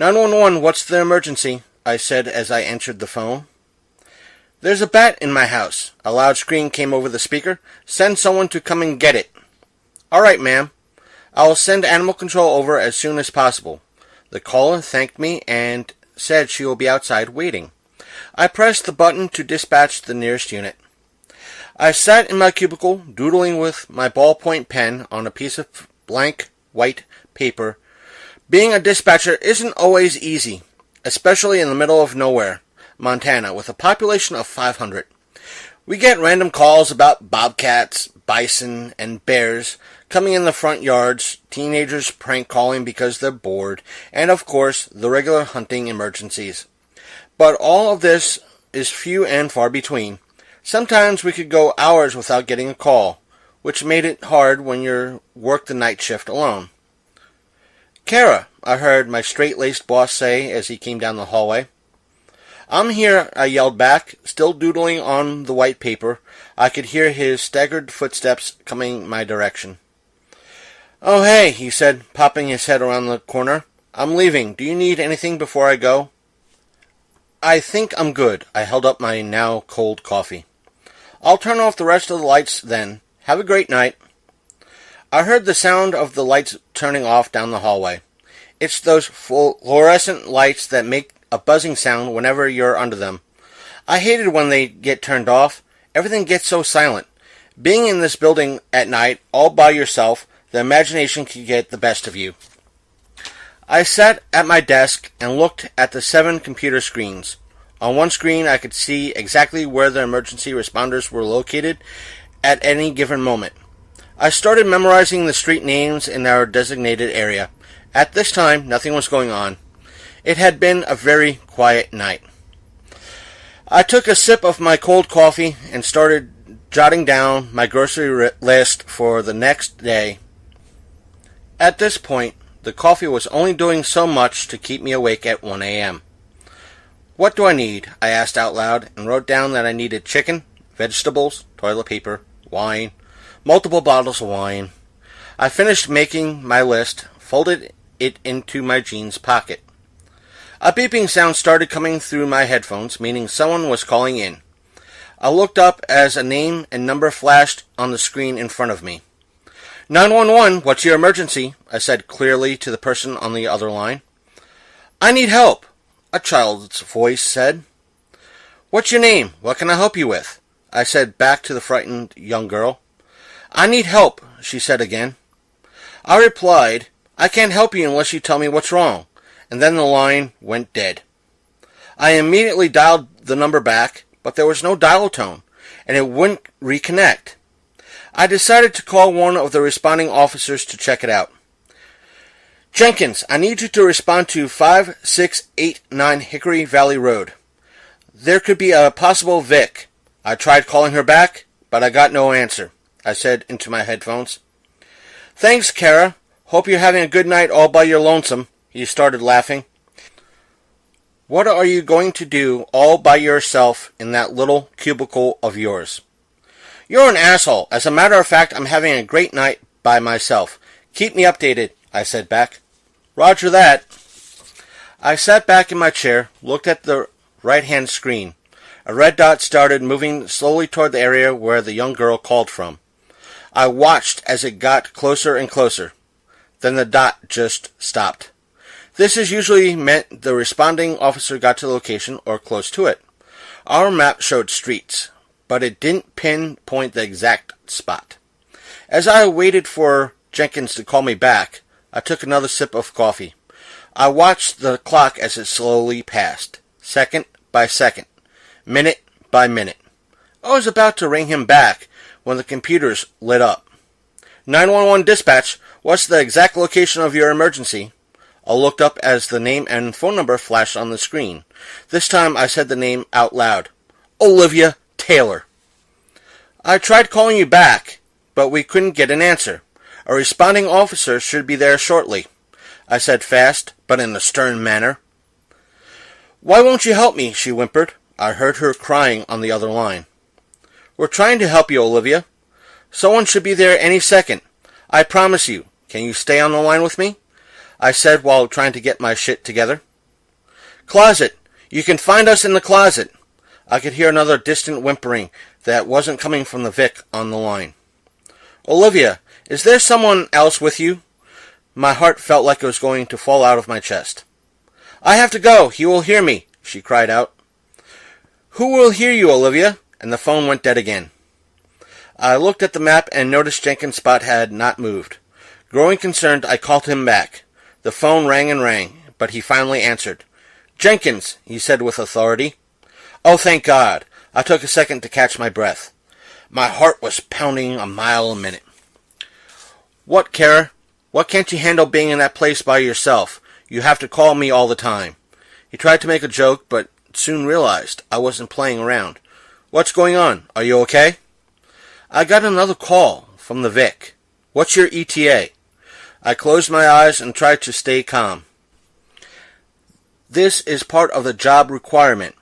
911, what's the emergency? I said as I answered the phone. There's a bat in my house. A loud scream came over the speaker. Send someone to come and get it. All right, ma'am. I will send animal control over as soon as possible. The caller thanked me and said she will be outside waiting. I pressed the button to dispatch the nearest unit. I sat in my cubicle, doodling with my ballpoint pen on a piece of blank white paper. Being a dispatcher isn't always easy, especially in the middle of nowhere, Montana, with a population of 500. We get random calls about bobcats, bison, and bears coming in the front yards, teenagers prank calling because they're bored, and of course, the regular hunting emergencies. But all of this is few and far between. Sometimes we could go hours without getting a call, which made it hard when you worked the night shift alone. Kara, I heard my straight-laced boss say as he came down the hallway. I'm here, I yelled back, still doodling on the white paper. I could hear his staggered footsteps coming my direction. Oh, hey, he said, popping his head around the corner. I'm leaving. Do you need anything before I go? I think I'm good. I held up my now cold coffee. I'll turn off the rest of the lights then. Have a great night. I heard the sound of the lights turning off down the hallway. It's those fluorescent lights that make a buzzing sound whenever you're under them. I hated when they get turned off. Everything gets so silent. Being in this building at night, all by yourself, the imagination can get the best of you. I sat at my desk and looked at the 7 computer screens. On one screen, I could see exactly where the emergency responders were located at any given moment. I started memorizing the street names in our designated area. At this time, nothing was going on. It had been a very quiet night. I took a sip of my cold coffee and started jotting down my grocery list for the next day. At this point, the coffee was only doing so much to keep me awake at 1 a.m. What do I need? I asked out loud and wrote down that I needed chicken, vegetables, toilet paper, wine, multiple bottles of wine. I finished making my list, folded it into my jeans pocket. A beeping sound started coming through my headphones, meaning someone was calling in. I looked up as a name and number flashed on the screen in front of me. 911, what's your emergency? I said clearly to the person on the other line. I need help, a child's voice said. What's your name? What can I help you with? I said back to the frightened young girl. I need help, she said again. I replied, I can't help you unless you tell me what's wrong. And then the line went dead. I immediately dialed the number back, but there was no dial tone, and it wouldn't reconnect. I decided to call one of the responding officers to check it out. Jenkins, I need you to respond to 5689 Hickory Valley Road. There could be a possible Vic. I tried calling her back, but I got no answer, I said into my headphones. Thanks, Kara. Hope you're having a good night all by your lonesome. He started laughing. What are you going to do all by yourself in that little cubicle of yours? You're an asshole. As a matter of fact, I'm having a great night by myself. Keep me updated, I said back. Roger that. I sat back in my chair, looked at the right-hand screen. A red dot started moving slowly toward the area where the young girl called from. I watched as it got closer and closer. Then the dot just stopped. This is usually meant the responding officer got to the location or close to it. Our map showed streets, but it didn't pinpoint the exact spot. As I waited for Jenkins to call me back, I took another sip of coffee. I watched the clock as it slowly passed, second by second, minute by minute. I was about to ring him back when the computers lit up. 911 dispatch, what's the exact location of your emergency? I looked up as the name and phone number flashed on the screen. This time I said the name out loud. Olivia Taylor. I tried calling you back, but we couldn't get an answer. A responding officer should be there shortly, I said fast, but in a stern manner. Why won't you help me? She whimpered. I heard her crying on the other line. We're trying to help you, Olivia. Someone should be there any second. I promise you. Can you stay on the line with me? I said while trying to get my shit together. Closet! You can find us in the closet! I could hear another distant whimpering that wasn't coming from the Vic on the line. Olivia, is there someone else with you? My heart felt like it was going to fall out of my chest. I have to go. He will hear me, she cried out. Who will hear you, Olivia? And the phone went dead again. I looked at the map and noticed Jenkins' spot had not moved. Growing concerned, I called him back. The phone rang and rang, but he finally answered. Jenkins, he said with authority. Oh, thank God. I took a second to catch my breath. My heart was pounding a mile a minute. What, Kara? What can't you handle being in that place by yourself? You have to call me all the time. He tried to make a joke, but soon realized I wasn't playing around. What's going on? Are you okay? I got another call from the Vic. What's your ETA? I closed my eyes and tried to stay calm. This is part of the job requirement.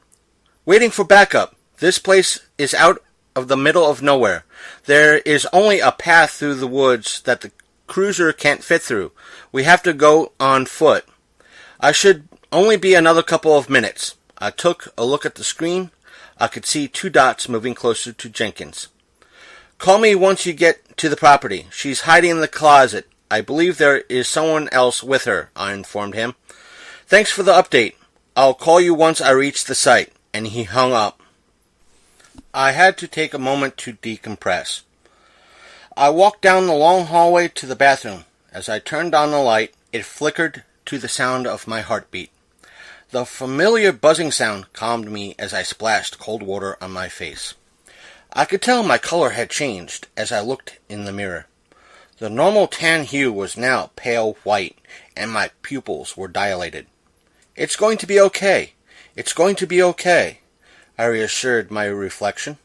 Waiting for backup. This place is out of the middle of nowhere. There is only a path through the woods that the cruiser can't fit through. We have to go on foot. I should only be another couple of minutes. I took a look at the screen. I could see 2 dots moving closer to Jenkins. Call me once you get to the property. She's hiding in the closet. I believe there is someone else with her, I informed him. Thanks for the update. I'll call you once I reach the site. And he hung up. I had to take a moment to decompress. I walked down the long hallway to the bathroom. As I turned on the light, it flickered to the sound of my heartbeat. The familiar buzzing sound calmed me as I splashed cold water on my face. I could tell my color had changed as I looked in the mirror. The normal tan hue was now pale white, and my pupils were dilated. It's going to be okay. It's going to be okay, I reassured my reflection.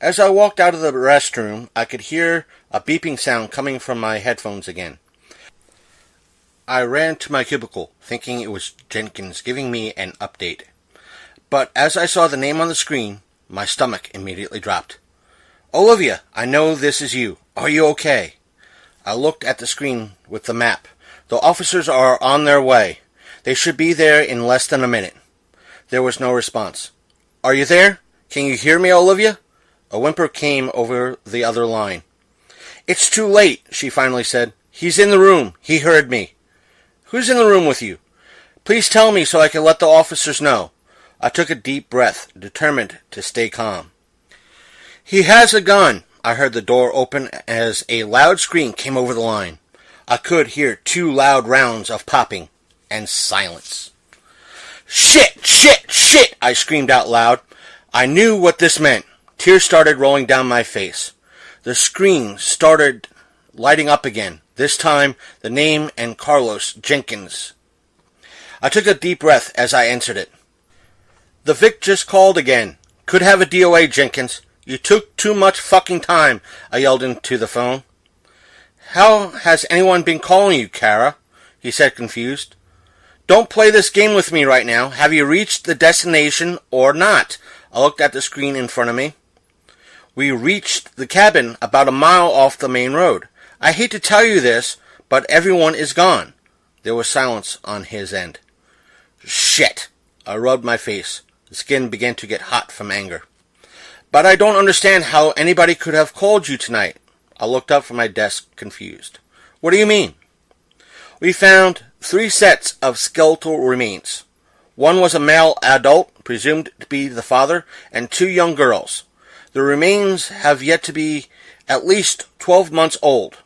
As I walked out of the restroom, I could hear a beeping sound coming from my headphones again. I ran to my cubicle, thinking it was Jenkins giving me an update. But as I saw the name on the screen, my stomach immediately dropped. Olivia, I know this is you. Are you okay? I looked at the screen with the map. The officers are on their way. They should be there in less than a minute. There was no response. Are you there? Can you hear me, Olivia? A whimper came over the other line. It's too late, she finally said. He's in the room. He heard me. Who's in the room with you? Please tell me so I can let the officers know. I took a deep breath, determined to stay calm. He has a gun. I heard the door open as a loud scream came over the line. I could hear 2 loud rounds of popping and silence. Shit! Shit! Shit! I screamed out loud. I knew what this meant. Tears started rolling down my face. The screen started lighting up again. This time, the name and Carlos Jenkins. I took a deep breath as I answered it. The Vic just called again. Could have a DOA, Jenkins. You took too much fucking time, I yelled into the phone. How has anyone been calling you, Kara? He said, confused. Don't play this game with me right now. Have you reached the destination or not? I looked at the screen in front of me. We reached the cabin about a mile off the main road. I hate to tell you this, but everyone is gone. There was silence on his end. Shit! I rubbed my face. The skin began to get hot from anger. But I don't understand how anybody could have called you tonight. I looked up from my desk, confused. What do you mean? We found 3 sets of skeletal remains. One was a male adult, presumed to be the father, and 2 young girls. The remains have yet to be at least 12 months old.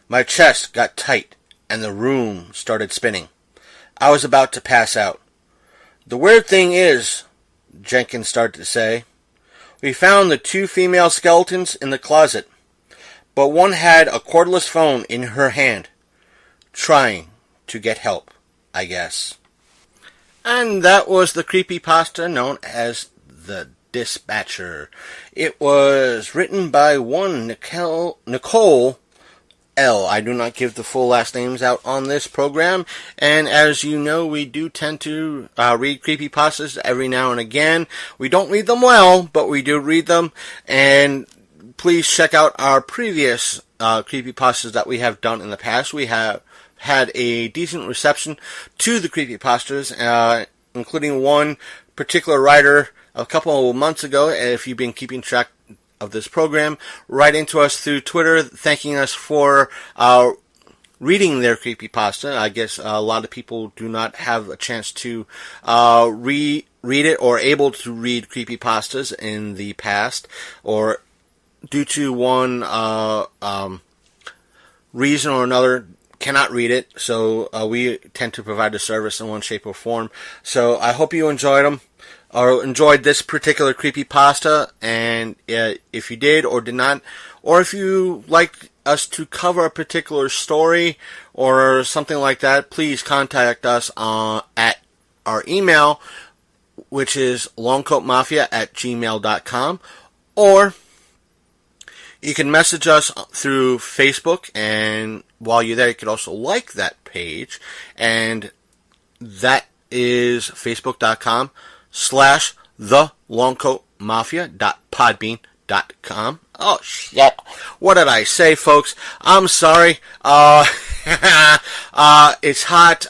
My chest got tight, and the room started spinning. I was about to pass out. The weird thing is, Jenkins started to say, we found the 2 female skeletons in the closet, but one had a cordless phone in her hand, trying to get help, I guess. And that was the creepypasta known as the Dispatcher. It was written by one Nicole L. I do not give the full last names out on this program, and as you know, we do tend to read creepypastas every now and again. We don't read them well, but we do read them, and please check out our previous creepypastas that we have done in the past. We have had a decent reception to the creepypastas, including one particular writer a couple of months ago, if you've been keeping track of this program, writing to us through Twitter, thanking us for reading their creepypasta. I guess a lot of people do not have a chance to read it or able to read creepypastas in the past, or due to one reason or another cannot read it. So we tend to provide the service in one shape or form. So I hope you enjoyed them, or enjoyed this particular creepypasta, and if you did or did not, or if you like us to cover a particular story or something like that, please contact us at our email, which is longcoatmafia@gmail.com, or you can message us through Facebook, and while you're there, you can also like that page, and that is facebook.com/thelongcoatmafia.podbean.com. Oh, shit. What did I say, folks? I'm sorry. It's hot.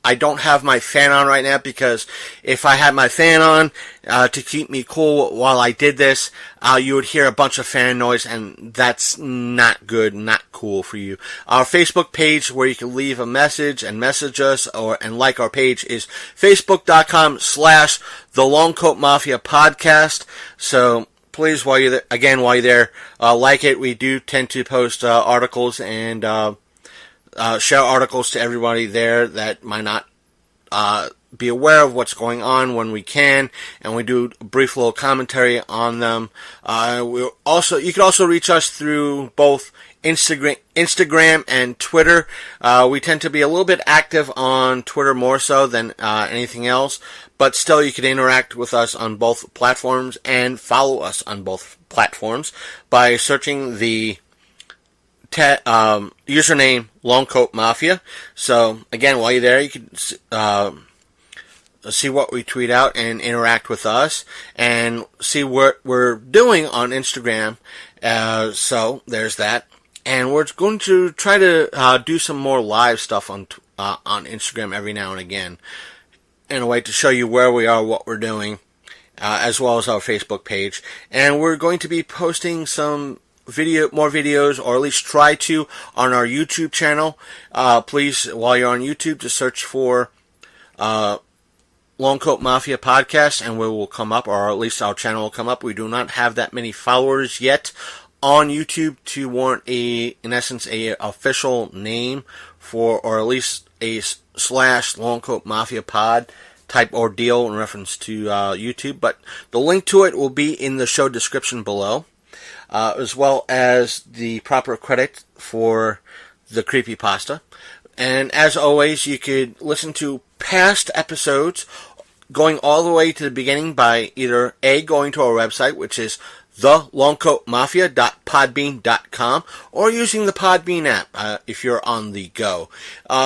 I don't have my fan on right now, because if I had my fan on to keep me cool while I did this, you would hear a bunch of fan noise, and that's not good, not cool for you. Our Facebook page, where you can leave a message and message us and like our page, is facebook.com/thelongcoatmafia podcast. So please, while you're there, like it. We do tend to post articles and share articles to everybody there that might not be aware of what's going on when we can, and we do a brief little commentary on them. You can also reach us through both Instagram and Twitter. We tend to be a little bit active on Twitter more so than anything else, but still you can interact with us on both platforms and follow us on both platforms by searching the username Longcoat Mafia. So again, while you're there, you can see what we tweet out and interact with us, and see what we're doing on Instagram. So there's that, and we're going to try to do some more live stuff on Instagram every now and again, in a way to show you where we are, what we're doing, as well as our Facebook page. And we're going to be posting some more videos, or at least try to, on our YouTube channel. Please, while you're on YouTube, just search for Longcoat Mafia Podcast, and we will come up, or at least our channel will come up. We do not have that many followers yet on YouTube to warrant in essence, a official name for, or at least a /Longcoat Mafia Pod type ordeal in reference to YouTube. But the link to it will be in the show description below, as well as the proper credit for the creepypasta. And as always, you could listen to past episodes going all the way to the beginning by either going to our website, which is thelongcoatmafia.podbean.com, or using the Podbean app if you're on the go.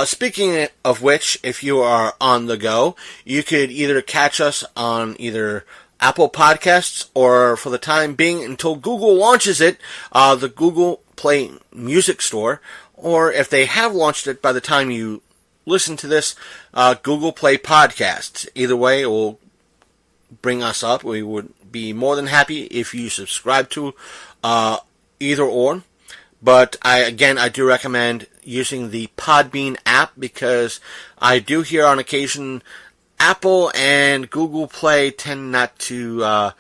Speaking of which, if you are on the go, you could either catch us on either Apple Podcasts, or for the time being, until Google launches it, the Google Play Music Store, or if they have launched it by the time you listen to this, Google Play Podcasts. Either way, it will bring us up. We would be more than happy if you subscribe to either or. But I do recommend using the Podbean app, because I do hear on occasion Apple and Google Play tend not to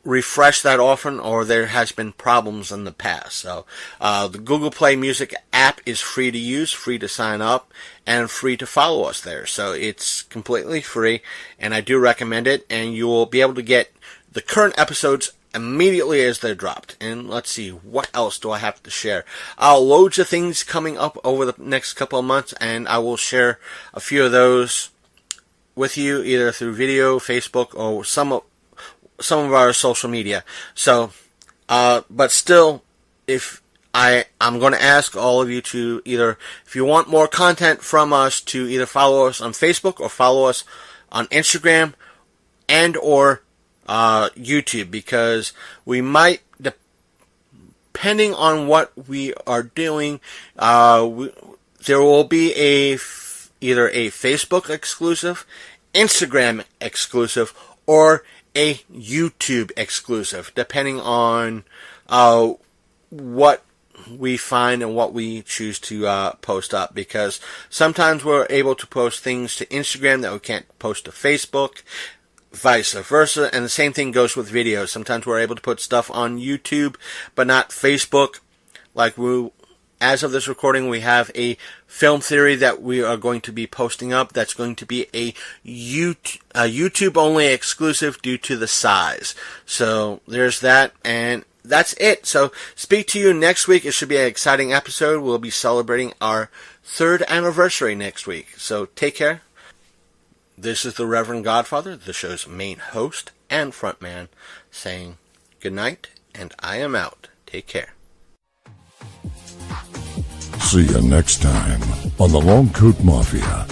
refresh that often, or there has been problems in the past. So the Google Play Music app is free to use, free to sign up, and free to follow us there. So it's completely free, and I do recommend it, and you will be able to get the current episodes immediately as they're dropped. And let's see, what else do I have to share? Loads of things coming up over the next couple of months, and I will share a few of those with you, either through video, Facebook, or some of our social media. So, but still, if I'm going to ask all of you to either, if you want more content from us, to either follow us on Facebook or follow us on Instagram and or YouTube, because we might, depending on what we are doing, there will be either a Facebook exclusive Instagram exclusive or a YouTube exclusive, depending on what we find and what we choose to post up, because sometimes we're able to post things to Instagram that we can't post to Facebook, vice versa, and the same thing goes with videos. Sometimes we're able to put stuff on YouTube but not Facebook. Like as of this recording, we have a film theory that we are going to be posting up that's going to be a YouTube only exclusive due to the size. So there's that, and that's it. So speak to you next week. It should be an exciting episode. We'll be celebrating our 3rd anniversary next week. So take care. This is the Reverend Godfather, the show's main host and frontman, saying good night, and I am out. Take care. See you next time on the Long Coat Mafia.